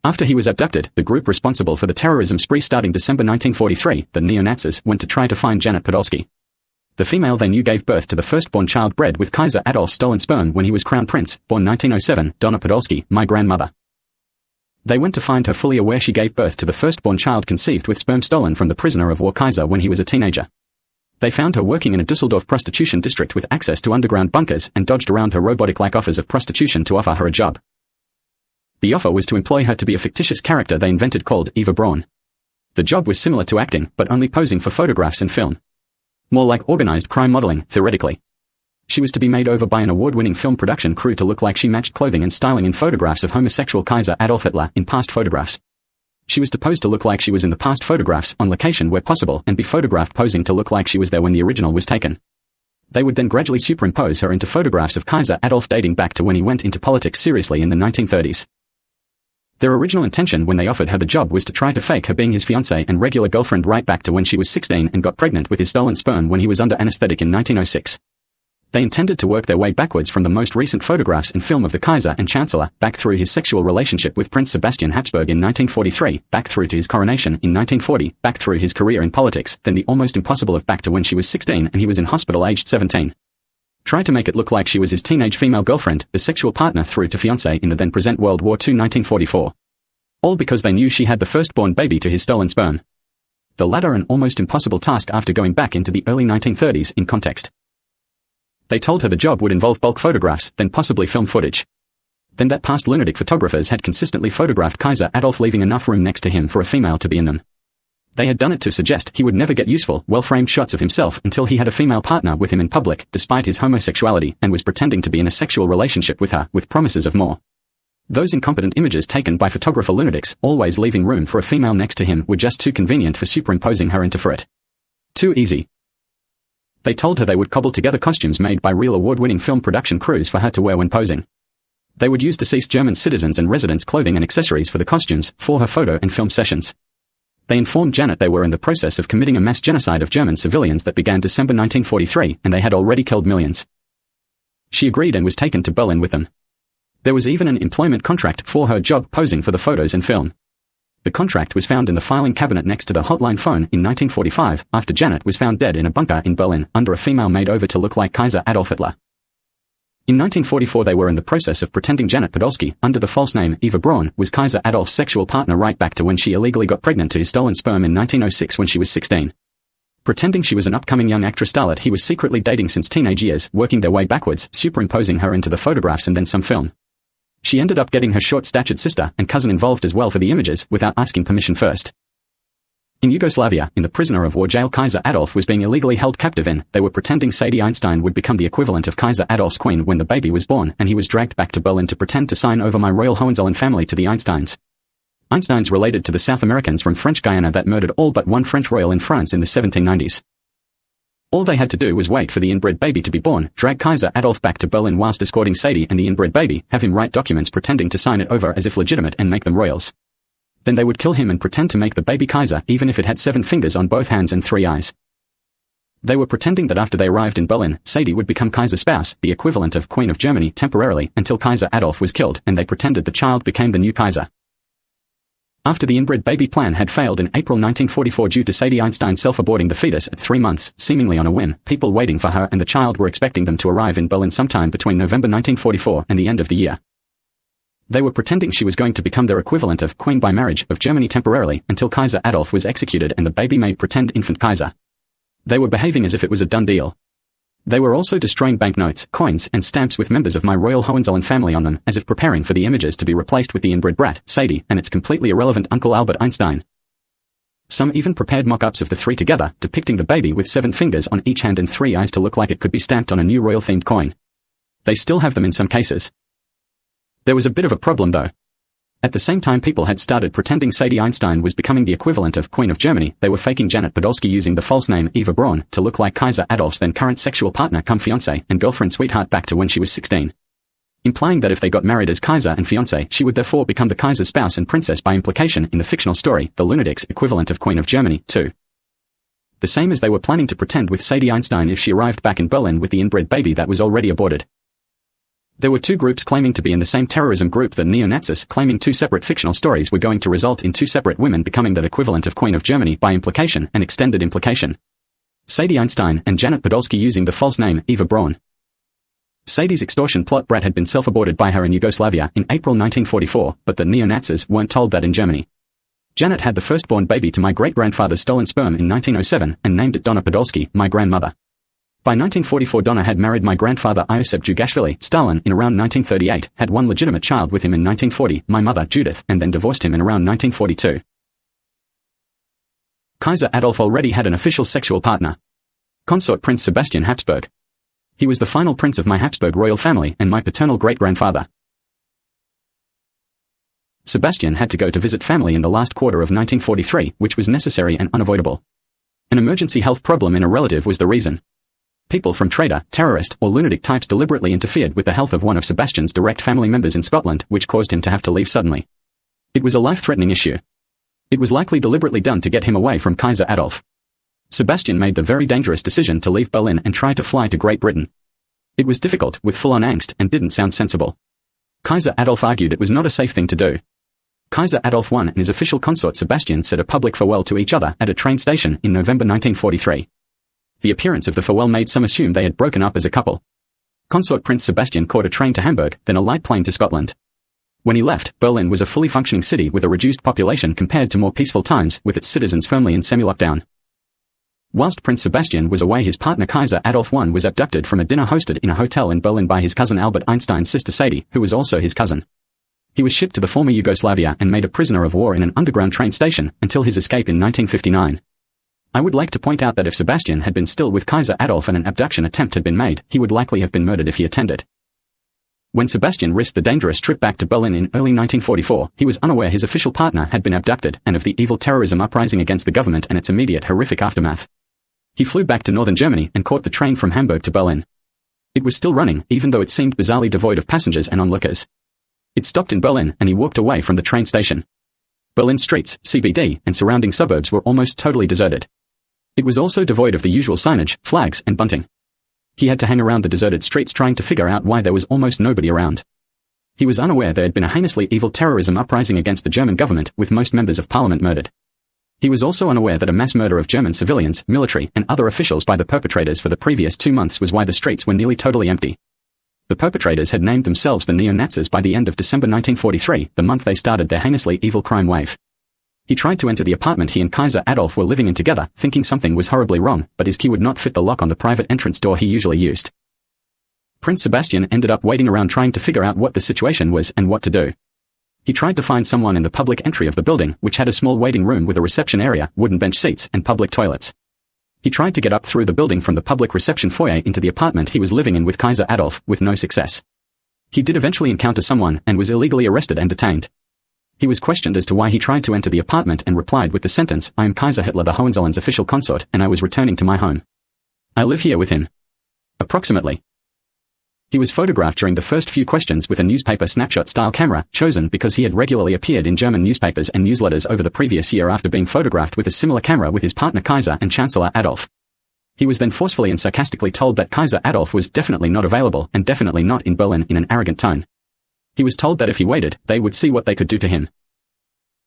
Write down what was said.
After he was abducted, the group responsible for the terrorism spree starting December 1943, the neo-Nazis, went to try to find Janet Podolski. The female they knew gave birth to the firstborn child bred with Kaiser Adolf's stolen sperm when he was crown prince, born 1907, Donna Podolski, my grandmother. They went to find her fully aware she gave birth to the firstborn child conceived with sperm stolen from the prisoner of war Kaiser when he was a teenager. They found her working in a Dusseldorf prostitution district with access to underground bunkers and dodged around her robotic-like offers of prostitution to offer her a job. The offer was to employ her to be a fictitious character they invented called Eva Braun. The job was similar to acting, but only posing for photographs and film. More like organized crime modeling, theoretically. She was to be made over by an award-winning film production crew to look like she matched clothing and styling in photographs of homosexual Kaiser Adolf Hitler in past photographs. She was supposed to look like she was in the past photographs on location where possible and be photographed posing to look like she was there when the original was taken. They would then gradually superimpose her into photographs of Kaiser Adolf dating back to when he went into politics seriously in the 1930s. Their original intention when they offered her the job was to try to fake her being his fiancée and regular girlfriend right back to when she was 16 and got pregnant with his stolen sperm when he was under anesthetic in 1906. They intended to work their way backwards from the most recent photographs and film of the Kaiser and Chancellor, back through his sexual relationship with Prince Sebastian Habsburg in 1943, back through to his coronation in 1940, back through his career in politics, then the almost impossible of back to when she was 16 and he was in hospital aged 17. Try to make it look like she was his teenage female girlfriend, the sexual partner through to fiancé in the then present World War II 1944. All because they knew she had the firstborn baby to his stolen sperm. The latter an almost impossible task after going back into the early 1930s in context. They told her the job would involve bulk photographs, then possibly film footage. Then that past lunatic photographers had consistently photographed Kaiser Adolf leaving enough room next to him for a female to be in them. They had done it to suggest he would never get useful, well-framed shots of himself until he had a female partner with him in public, despite his homosexuality, and was pretending to be in a sexual relationship with her, with promises of more. Those incompetent images taken by photographer lunatics, always leaving room for a female next to him, were just too convenient for superimposing her into for it. Too easy. They told her they would cobble together costumes made by real award-winning film production crews for her to wear when posing. They would use deceased German citizens and residents' clothing and accessories for the costumes, for her photo and film sessions. They informed Janet they were in the process of committing a mass genocide of German civilians that began December 1943, and they had already killed millions. She agreed and was taken to Berlin with them. There was even an employment contract for her job posing for the photos and film. The contract was found in the filing cabinet next to the hotline phone in 1945, after Janet was found dead in a bunker in Berlin, under a female made over to look like Kaiser Adolf Hitler. In 1944 they were in the process of pretending Janet Podolski, under the false name Eva Braun, was Kaiser Adolf's sexual partner right back to when she illegally got pregnant to his stolen sperm in 1906 when she was 16. Pretending she was an upcoming young actress starlet he was secretly dating since teenage years, working their way backwards, superimposing her into the photographs and then some film. She ended up getting her short-statured sister and cousin involved as well for the images, without asking permission first. In Yugoslavia, in the prisoner of war jail Kaiser Adolf was being illegally held captive in, they were pretending Sadie Einstein would become the equivalent of Kaiser Adolf's queen when the baby was born, and he was dragged back to Berlin to pretend to sign over my royal Hohenzollern family to the Einsteins. Einsteins related to the South Americans from French Guiana that murdered all but one French royal in France in the 1790s. All they had to do was wait for the inbred baby to be born, drag Kaiser Adolf back to Berlin whilst escorting Sadie and the inbred baby, have him write documents pretending to sign it over as if legitimate and make them royals. Then they would kill him and pretend to make the baby Kaiser even if it had 7 fingers on both hands and 3 eyes. They were pretending that after they arrived in Berlin, Sadie would become Kaiser's spouse, the equivalent of Queen of Germany temporarily, until Kaiser Adolf was killed, and they pretended the child became the new Kaiser. After the inbred baby plan had failed in April 1944 due to Sadie Einstein self-aborting the fetus at 3 months, seemingly on a whim, people waiting for her and the child were expecting them to arrive in Berlin sometime between November 1944 and the end of the year. They were pretending she was going to become their equivalent of Queen by marriage of Germany temporarily, until Kaiser Adolf was executed and the baby made pretend infant Kaiser. They were behaving as if it was a done deal. They were also destroying banknotes, coins, and stamps with members of my royal Hohenzollern family on them, as if preparing for the images to be replaced with the inbred brat, Sadie, and its completely irrelevant uncle Albert Einstein. Some even prepared mock-ups of the three together, depicting the baby with 7 fingers on each hand and 3 eyes to look like it could be stamped on a new royal-themed coin. They still have them in some cases. There was a bit of a problem though. At the same time people had started pretending Sadie Einstein was becoming the equivalent of Queen of Germany, they were faking Janet Podolski using the false name Eva Braun to look like Kaiser Adolf's then current sexual partner cum fiancé and girlfriend sweetheart back to when she was 16. Implying that if they got married as Kaiser and fiancé she would therefore become the Kaiser's spouse and princess by implication in the fictional story, the lunatic's equivalent of Queen of Germany, too. The same as they were planning to pretend with Sadie Einstein if she arrived back in Berlin with the inbred baby that was already aborted. There were two groups claiming to be in the same terrorism group, the neo-Nazis, claiming two separate fictional stories were going to result in two separate women becoming the equivalent of Queen of Germany by implication and extended implication. Sadie Einstein and Janet Podolski using the false name Eva Braun. Sadie's extortion plot brat had been self-aborted by her in Yugoslavia in April 1944, but the neo-Nazis weren't told that in Germany. Janet had the firstborn baby to my great-grandfather's stolen sperm in 1907 and named it Donna Podolski, my grandmother. By 1944 Donna had married my grandfather Iosip Jugashvili Stalin in around 1938, had one legitimate child with him in 1940, my mother Judith, and then divorced him in around 1942. Kaiser Adolf already had an official sexual partner. Consort Prince Sebastian Habsburg. He was the final prince of my Habsburg royal family and my paternal great-grandfather. Sebastian had to go to visit family in the last quarter of 1943, which was necessary and unavoidable. An emergency health problem in a relative was the reason. People from traitor, terrorist, or lunatic types deliberately interfered with the health of one of Sebastian's direct family members in Scotland, which caused him to have to leave suddenly. It was a life-threatening issue. It was likely deliberately done to get him away from Kaiser Adolf. Sebastian made the very dangerous decision to leave Berlin and try to fly to Great Britain. It was difficult, with full-on angst, and didn't sound sensible. Kaiser Adolf argued it was not a safe thing to do. Kaiser Adolf I and his official consort Sebastian said a public farewell to each other at a train station in November 1943. The appearance of the farewell made some assume they had broken up as a couple. Consort Prince Sebastian caught a train to Hamburg, then a light plane to Scotland. When he left, Berlin was a fully functioning city with a reduced population compared to more peaceful times, with its citizens firmly in semi-lockdown. Whilst Prince Sebastian was away, his partner Kaiser Adolf I was abducted from a dinner hosted in a hotel in Berlin by his cousin Albert Einstein's sister Sadie, who was also his cousin. He was shipped to the former Yugoslavia and made a prisoner of war in an underground train station, until his escape in 1959. I would like to point out that if Sebastian had been still with Kaiser Adolf and an abduction attempt had been made, he would likely have been murdered if he attended. When Sebastian risked the dangerous trip back to Berlin in early 1944, he was unaware his official partner had been abducted, and of the evil terrorism uprising against the government and its immediate horrific aftermath. He flew back to northern Germany and caught the train from Hamburg to Berlin. It was still running, even though it seemed bizarrely devoid of passengers and onlookers. It stopped in Berlin, and he walked away from the train station. Berlin streets, CBD, and surrounding suburbs were almost totally deserted. It was also devoid of the usual signage, flags, and bunting. He had to hang around the deserted streets trying to figure out why there was almost nobody around. He was unaware there had been a heinously evil terrorism uprising against the German government, with most members of parliament murdered. He was also unaware that a mass murder of German civilians, military, and other officials by the perpetrators for the previous 2 months was why the streets were nearly totally empty. The perpetrators had named themselves the neo-Nazis by the end of December 1943, the month they started their heinously evil crime wave. He tried to enter the apartment he and Kaiser Adolf were living in together, thinking something was horribly wrong, but his key would not fit the lock on the private entrance door he usually used. Prince Sebastian ended up waiting around trying to figure out what the situation was and what to do. He tried to find someone in the public entry of the building, which had a small waiting room with a reception area, wooden bench seats, and public toilets. He tried to get up through the building from the public reception foyer into the apartment he was living in with Kaiser Adolf, with no success. He did eventually encounter someone, and was illegally arrested and detained. He was questioned as to why he tried to enter the apartment and replied with the sentence, "I am Kaiser Hitler the Hohenzollern's official consort, and I was returning to my home. I live here with him." Approximately. He was photographed during the first few questions with a newspaper snapshot-style camera, chosen because he had regularly appeared in German newspapers and newsletters over the previous year after being photographed with a similar camera with his partner Kaiser and Chancellor Adolf. He was then forcefully and sarcastically told that Kaiser Adolf was definitely not available and definitely not in Berlin in an arrogant tone. He was told that if he waited, they would see what they could do to him.